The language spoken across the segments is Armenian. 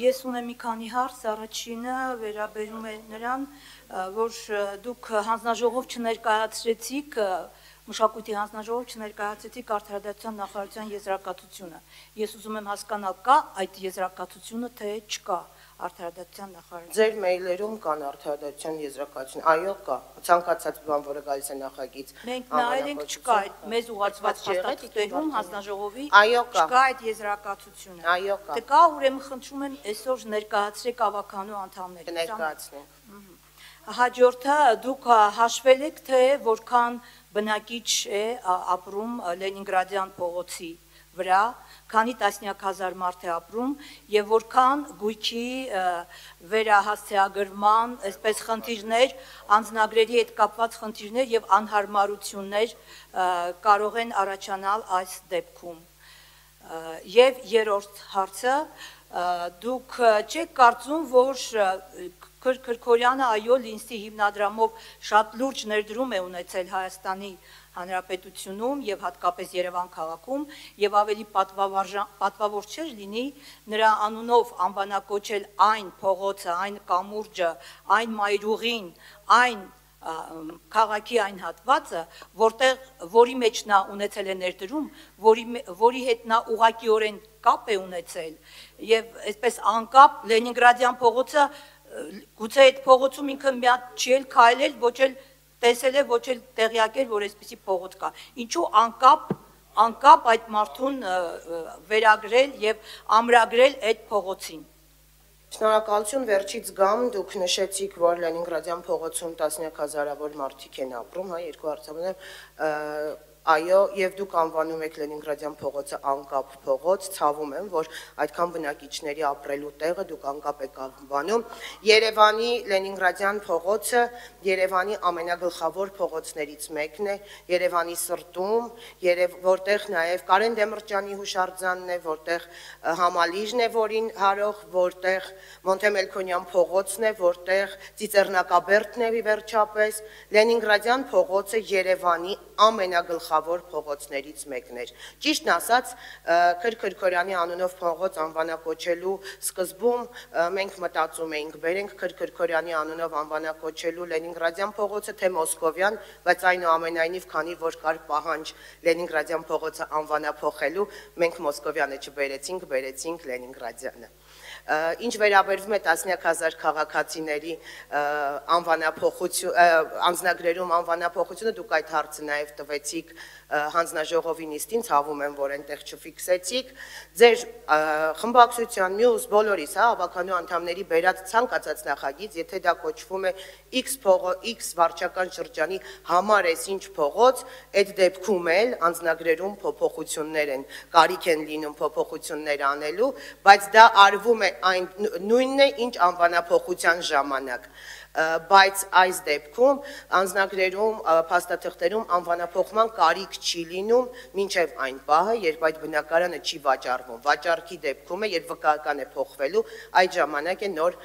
Ես ունեմ մի քանի հարց, առաջինը վերաբերում է նրան, որ դուք հանձնաժողով չներկայացրեցիք, մշակույթի հանձնաժողով չներկայացրեցիք Արդարադատության նախարարության եզրակացությունը։ Ես ուզում եմ հասկանալ, կա այդ եզրակացությունը, թե չկա Արդարադատության նախարարության։ Ձեր մեյլերում կան Արդարադատության եզրակացություն, այո, կա, ցանկացած բան, որը գալիս է նախագիծ։ Մենք նայել ենք, չկա այդ մեզ ուղղված փաստաթղթերում հանձնաժողովի, չկա այդ եզրակացությունը։ Այո, կա։ Դե կա, ուրեմն խնդրում եմ այսօր ներկայացրեք ավականու անդամներին։ Ներկայացնենք։ Հաջորդը դուք հաշվել եք, թե որքան բնակիչ է ապրում Լենինգրադյան փողոցի վրա, քանի տասնյակ հազար մարդ է ապրում եւ որքան գույքի վերահասցեագրման, այսպես խնդիրներ, անձնագրերի հետ կապված խնդիրներ եւ անհարմարություններ կարող են առաջանալ այս դեպքում։ Եվ երրորդ հարցը, դուք չեք կարծում, որ Քրքորյանը այո Լինսի հիմնադրամով շատ լուրջ ներդրում է ունեցել Հայաստանի Հանրապետությունում եւ հատկապես Երևան քաղաքում եւ ավելի պատվավոր չէր լինի նրա անունով անվանակոչել այն փողոցը, այն կամուրջը, այն մայրուղին, այն քաղաքի այն հատվածը, որի մեջ նա ունեցել է ներդրում, որի հետ նա ուղղակիորեն կապ է ունեցել եւ այսպես անկապ Լենինգրադյան փողոցը գուցե այդ փողոցում ինքը միատ չի էլ քայլել, ոչ էլ տեսել է, ոչ էլ տեղյակել, որ այսպիսի փողոց կա։ Ինչու անկապ այդ մարդուն վերագրել եւ ամրագրել այդ փողոցին։ Շնորհակալություն, վերջից գամ, դուք նշեցիք, որ Լենինգրադյան փողոցում տասնյակ հազարավոր մարդիկ են ապրում, հա, երկու հարցանեմ, այո, եւ դուք անվանում եք Լենինգրադյան փողոցը անկապ փողոց, ցավում եմ, որ այդքան բնակիչների ապրելու տեղը դուք անկապ եք անվանում։ Երևանի Լենինգրադյան փողոցը Երևանի ամենագլխավոր փողոցներից մեկն է, Երևանի սրտում, որտեղ նաեւ Կարեն Դեմիրճյանի հուշարձանն է, որտեղ Համալիրն է, որին հարող, որտեղ Մոնտեմելքոնյան փողոցն է, որտեղ Ծիծեռնակաբերդն է վերջապես։ Լենինգրադյան փողոցը Երևանի ամենագլխավոր փողոցներից մեկն էր։ Ճիշտն ասած, Քրքորյանի անունով փողոց անվանակոչելու սկզբում մենք մտածում էինք բերենք Քրքորյանի անունով անվանակոչելու Լենինգրադյան փողոցը, թե Մոսկովյան, բայց այնուամենայնիվ, քանի որ կար պահանջ Լենինգրադյան փողոցը անվանափոխելու, մենք Մոսկովյանը չբերեցինք, բերեցինք Լենինգրադյանը։ Ինչ վերաբերվում է տասնյակ հազար քաղաքացիների անձնագրերում անվանափոխությունը, դուք այդ հարցը նաև տվեցիք հանձնաժողովի նիստին, ցավում եմ, որ այնտեղ չֆիքսեցիք, ձեր խմբակցության մյուս բոլորիս, հա, ավականու անդամների բերած ցանկացած նախագիծ, եթե դա կոչվում է X վարչական շրջանի համար էս ինչ փողոց, այդ դեպքում էլ անձնագրերում փոփոխություններ են, կարիք են լինում փոփոխություններ անելու, բայց դա արվում է այն նույնն է, ինչ անվանափոխության ժամանակ, բայց այս դեպքում անձնագրերում, փաստաթղթերում անվանափոխման կարիք չի լինում մինչև այն պահը, երբ այդ բնակարանը չի վաճառվում, վաճառքի դեպքում է, երբ վկայական է փոխվելու, այդ ժամանակ է նոր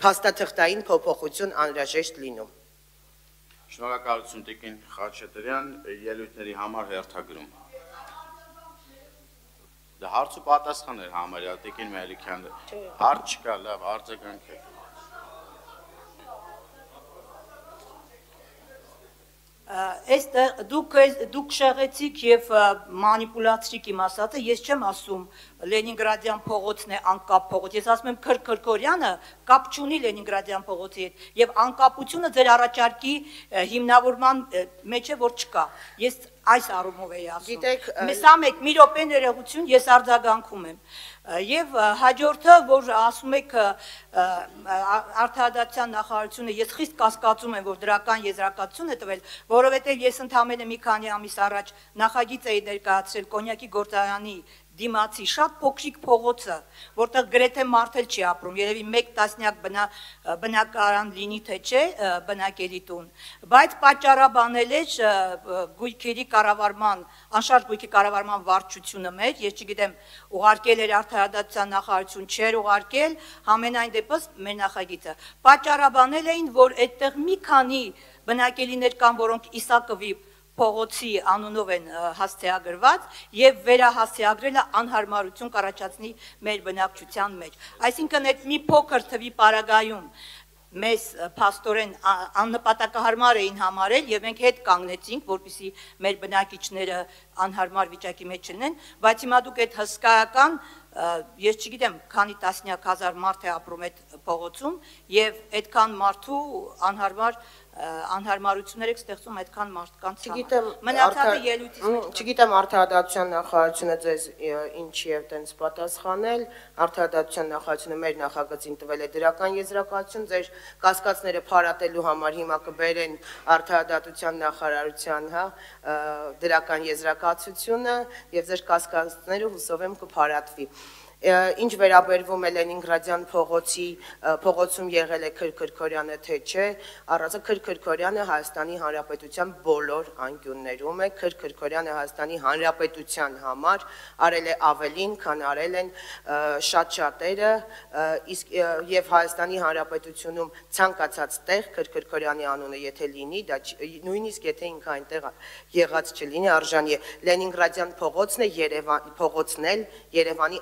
փաստաթղթային փոփոխություն անհրաժեշտ լինում։ Շնորհակալություն Տիկին Խաչատրյան, ելույթների համար հերթագրում։ Դա հարց ու պատասխան էր համարյա Տիկին Մելիքյան, հարց չկա, լավ, արձագանք է։ Դուք շեղեցիք եւ մանիպուլացրիք իմ ասածը, ես չեմ ասում Լենինգրադյան փողոցն է անկապ փողոց, ես ասում եմ Քրքորյանը կապ չունի Լենինգրադյան փողոցի հետ եւ անկապությունը ձեր առաջարկի հիմնավորման մեջ է, որ չկա։ Ես այս առումով էի ասում։ Սա մեկ մի րոպե ներողություն, ես արձագանքում եմ։ Եվ հաջորդը, որ ասում եք Արդարադատության նախարարությունը, ես խիստ կասկածում եմ, որ դրական եզրակացություն է տվել, որովհետև ես ընդամենը մի քանի ամիս առաջ նախագիծ էի ներկայացրել Կոնյակի գործարանի դիմացի շատ փոքրիկ փողոցը, որտեղ գրեթե մարդ էլ չի ապրում, երևի 1 տասնյակ բնակարան լինի թե չէ, բնակելի տուն, բայց պատճառաբանել էր գույքերի կառավարման, անշարժ գույքի կառավարման վարչությունը մեր, ես չգիտեմ, ուղարկել էր Արդարադատության նախարարություն, չէր ուղարկել, համենայն դեպս մեր նախագիծը, պատճառաբանել էին, որ այդտեղ մի քանի բնակելիներ կան, որոնք Իսակովի փողոցի անունով են հասցեագրված եւ վերահասցեագրելը անհարմարություն կառաջացնի մեր բնակչության մեջ։ Այսինքն այդ մի փոքր թվի պարագայում մեզ փաստորեն աննպատակահարմար էին համարել եւ մենք հետ կանգնեցինք, որպեսզի մեր բնակիչները անհարմար վիճակի մեջ լինեն, բայց հիմա դուք այդ հսկայական ես չգիտեմ, քանի տասնյակ հազար մարդ է ապրում այդ փողոցում եւ այդքան մարդու անհարմարություններ եք ստեղծում այդքան մարդկանց համար։ Մնացածը ելույթից մեջ։ Չգիտեմ արդարադատության նախարարությունը ձեզ ինչի է տենց պատասխանել, արդարադատության նախարարությունը մեր նախագծին տվել է դրական եզրակացություն, ձեր կասկածները փարատելու համար հիմա կբերեն արդարադատության նախարարության, դրական եզրակացությունը եւ ձեր կասկածները հուսով եմ կփարատվի։ Ինչ վերաբերվում է Լենինգրադյան փողոցում եղել է Քրքրքորյանը թե չէ, առանց Քրքրքորյանը Հայաստանի Հանրապետության բոլոր անկյուններում է, Քրքրքորյանը Հայաստանի Հանրապետության համար արել է ավելին, քան արել են շատ շատերը, եւ Հայաստանի Հանրապետությունում ցանկացած տեղ Քրքրքորյանի անունը եթե լինի, դա նույնիսկ եթե ինքը այնտեղ եղած չլինի, արժանի է։ Լենինգրադյան փողոցն էլ Երևանի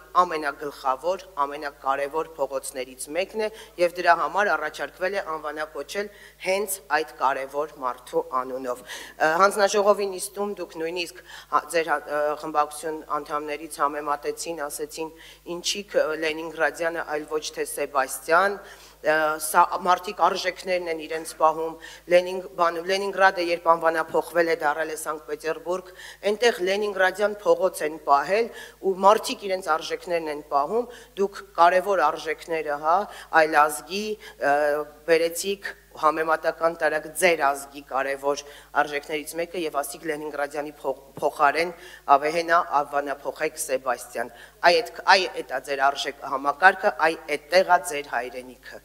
գլխավոր, ամենակարևոր փողոցներից մեկն է եւ դրա համար առաջարկվել է անվանակոչել հենց այդ կարևոր մարդու անունով։ Հանձնաժողովի նիստում դուք նույնիսկ ձեր խմբակցություն անդամներից համեմատեցին, ասեցին ինչի Լենինգրադյանը, այլ ոչ թե Սեբաստիան, սա մարդիկ արժեքներն են իրենց պահում, Լենինգրադը երբ անվանափոխվել է դառել է Սանկտ Պետերբուրգ, այնտեղ Լենինգրադյան փողոց են պահել ու մարդիկ իրենց արժեքներն են պահում, դուք կարևոր արժեքները, այլազգի բերեցիք համեմատական տարակ ձեր ազգի կարևոր արժեքներից մեկը եւ ասիկ Լենինգրադյանի փոխարեն ավեհենա անվանափոխեք Սեբաստիան։ Այ դա ձեր արժեք համակարգը, այ այդտեղ է ձեր հայրենիքը։